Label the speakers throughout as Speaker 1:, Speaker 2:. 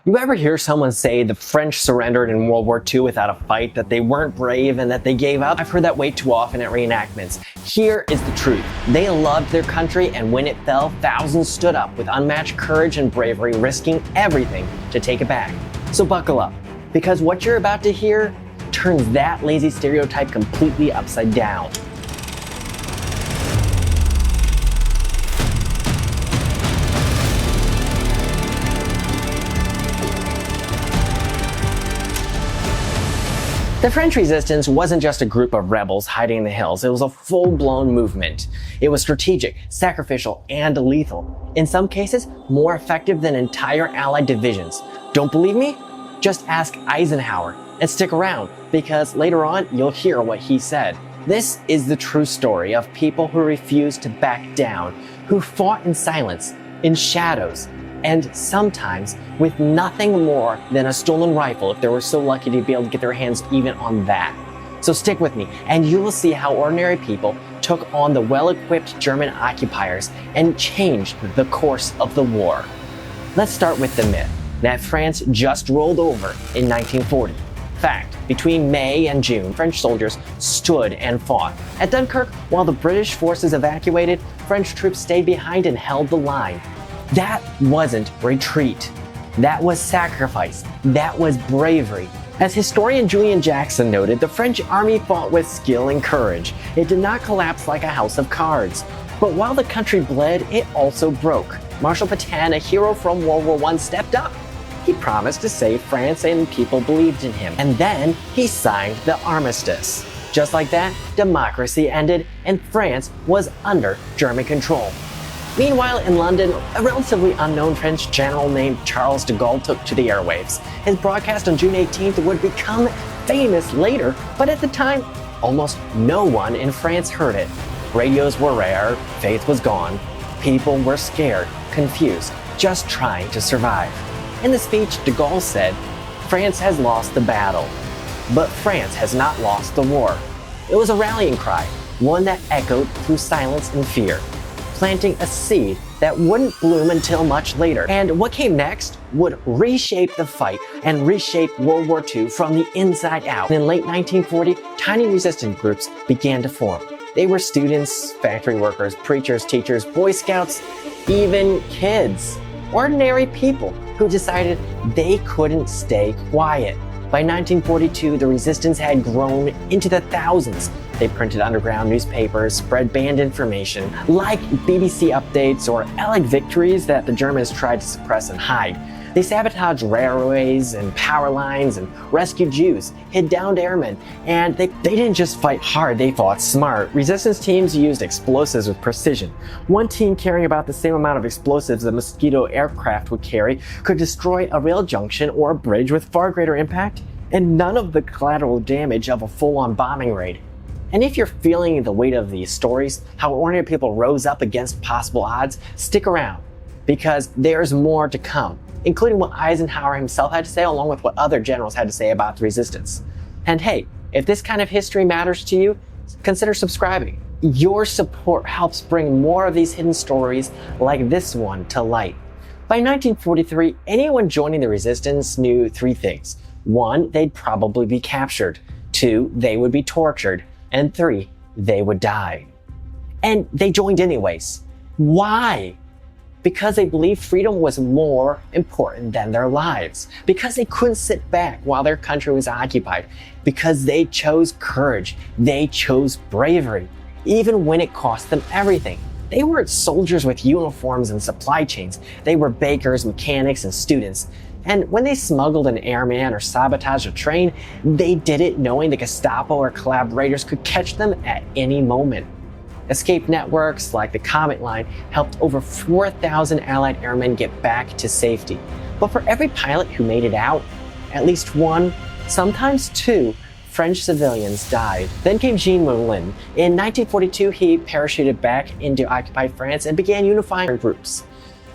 Speaker 1: You ever hear someone say the French surrendered in World War II without a fight, that they weren't brave and that they gave up? I've heard that way too often at reenactments. Here is the truth. They loved their country, and when it fell, thousands stood up with unmatched courage and bravery, risking everything to take it back. So buckle up, because what you're about to hear turns that lazy stereotype completely upside down. The French resistance wasn't just a group of rebels hiding in the hills. It was a full-blown movement. It was strategic, sacrificial, and lethal. In some cases, more effective than entire Allied divisions. Don't believe me? Just ask Eisenhower and stick around, because later on you'll hear what he said. This is the true story of people who refused to back down, who fought in silence, in shadows, and sometimes with nothing more than a stolen rifle if they were so lucky to be able to get their hands even on that. So stick with me, and you will see how ordinary people took on the well-equipped German occupiers and changed the course of the war. Let's start with the myth that France just rolled over in 1940. Fact, between May and June, French soldiers stood and fought. At Dunkirk, while the British forces evacuated, French troops stayed behind and held the line. That wasn't retreat. That was sacrifice. That was bravery. As historian Julian Jackson noted, the French army fought with skill and courage. It did not collapse like a house of cards. But while the country bled, it also broke. Marshal Pétain, a hero from World War I, stepped up. He promised to save France, and people believed in him. And then he signed the armistice. Just like that, democracy ended, and France was under German control. Meanwhile, in London, a relatively unknown French general named Charles de Gaulle took to the airwaves. His broadcast on June 18th would become famous later, but at the time, almost no one in France heard it. Radios were rare, faith was gone, people were scared, confused, just trying to survive. In the speech, de Gaulle said, "France has lost the battle, but France has not lost the war." It was a rallying cry, one that echoed through silence and fear, planting a seed that wouldn't bloom until much later. And what came next would reshape the fight and reshape World War II from the inside out. In late 1940, tiny resistance groups began to form. They were students, factory workers, preachers, teachers, Boy Scouts, even kids. Ordinary people who decided they couldn't stay quiet. By 1942, the resistance had grown into the thousands. They printed underground newspapers, spread banned information, like BBC updates or Allied victories that the Germans tried to suppress and hide. They sabotaged railways and power lines and rescued Jews, hid downed airmen, and they didn't just fight hard, they fought smart. Resistance teams used explosives with precision. One team carrying about the same amount of explosives a Mosquito aircraft would carry could destroy a rail junction or a bridge with far greater impact, and none of the collateral damage of a full-on bombing raid. And if you're feeling the weight of these stories, how ordinary people rose up against possible odds, stick around, because there's more to come, including what Eisenhower himself had to say, along with what other generals had to say about the resistance. And hey, if this kind of history matters to you, consider subscribing. Your support helps bring more of these hidden stories like this one to light. By 1943, anyone joining the resistance knew three things. 1, they'd probably be captured. 2, they would be tortured. And 3, they would die. And they joined anyways. Why? Because they believed freedom was more important than their lives. Because they couldn't sit back while their country was occupied. Because they chose courage. They chose bravery, even when it cost them everything. They weren't soldiers with uniforms and supply chains. They were bakers, mechanics, and students. And when they smuggled an airman or sabotaged a train, they did it knowing the Gestapo or collaborators could catch them at any moment. Escape networks like the Comet Line helped over 4,000 Allied airmen get back to safety. But for every pilot who made it out, at least 1, sometimes 2, French civilians died. Then came Jean Moulin. In 1942, he parachuted back into occupied France and began unifying groups.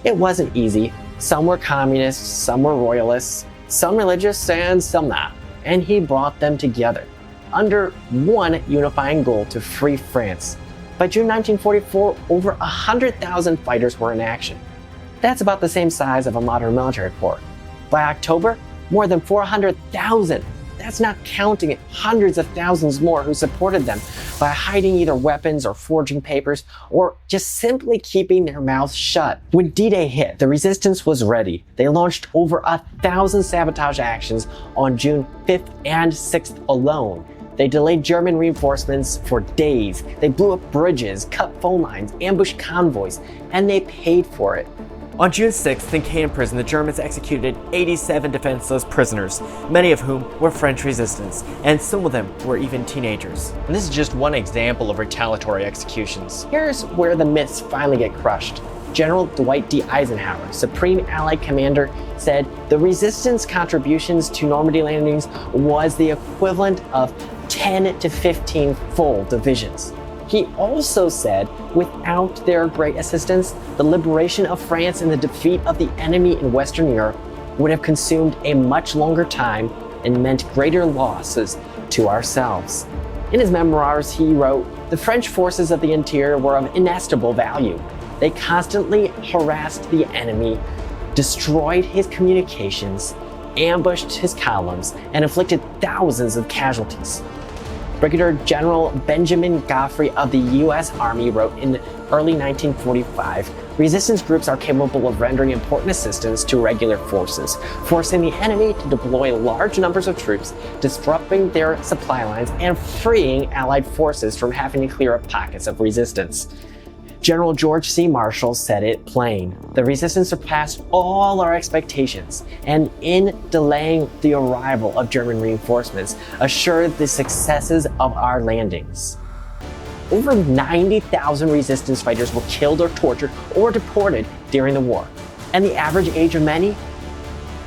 Speaker 1: It wasn't easy. Some were communists, some were royalists, some religious, and some not. And he brought them together under one unifying goal: to free France. By June 1944, over 100,000 fighters were in action. That's about the same size of a modern military corps. By October, more than 400,000. That's not counting hundreds of thousands more who supported them by hiding either weapons or forging papers or just simply keeping their mouths shut. When D-Day hit, the resistance was ready. They launched over 1,000 sabotage actions on June 5th and 6th alone. They delayed German reinforcements for days. They blew up bridges, cut phone lines, ambushed convoys, and they paid for it. On June 6th, in Caen prison, the Germans executed 87 defenseless prisoners, many of whom were French resistance, and some of them were even teenagers. And this is just one example of retaliatory executions. Here's where the myths finally get crushed. General Dwight D. Eisenhower, Supreme Allied Commander, said the resistance contributions to Normandy landings was the equivalent of 10 to 15 full divisions. He also said, without their great assistance, the liberation of France and the defeat of the enemy in Western Europe would have consumed a much longer time and meant greater losses to ourselves. In his memoirs, he wrote, "The French forces of the interior were of inestimable value. They constantly harassed the enemy, destroyed his communications, ambushed his columns, and inflicted thousands of casualties." Brigadier General Benjamin Godfrey of the U.S. Army wrote in early 1945, "Resistance groups are capable of rendering important assistance to regular forces, forcing the enemy to deploy large numbers of troops, disrupting their supply lines, and freeing Allied forces from having to clear up pockets of resistance." General George C. Marshall said it plain. The resistance surpassed all our expectations, and in delaying the arrival of German reinforcements, assured the successes of our landings. Over 90,000 resistance fighters were killed or tortured or deported during the war, and the average age of many?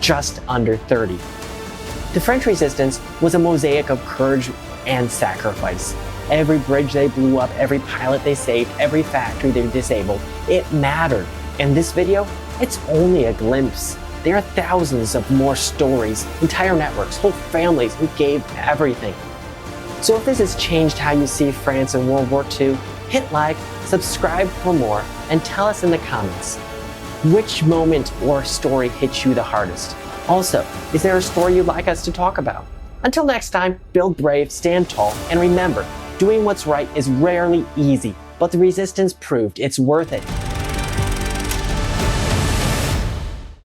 Speaker 1: Just under 30. The French resistance was a mosaic of courage and sacrifice. Every bridge they blew up, every pilot they saved, every factory they disabled, it mattered. In this video, it's only a glimpse. There are thousands of more stories, entire networks, whole families who gave everything. So if this has changed how you see France in World War II, hit like, subscribe for more, and tell us in the comments which moment or story hit you the hardest. Also, is there a story you'd like us to talk about? Until next time, build brave, stand tall, and remember, doing what's right is rarely easy, but the resistance proved it's worth it.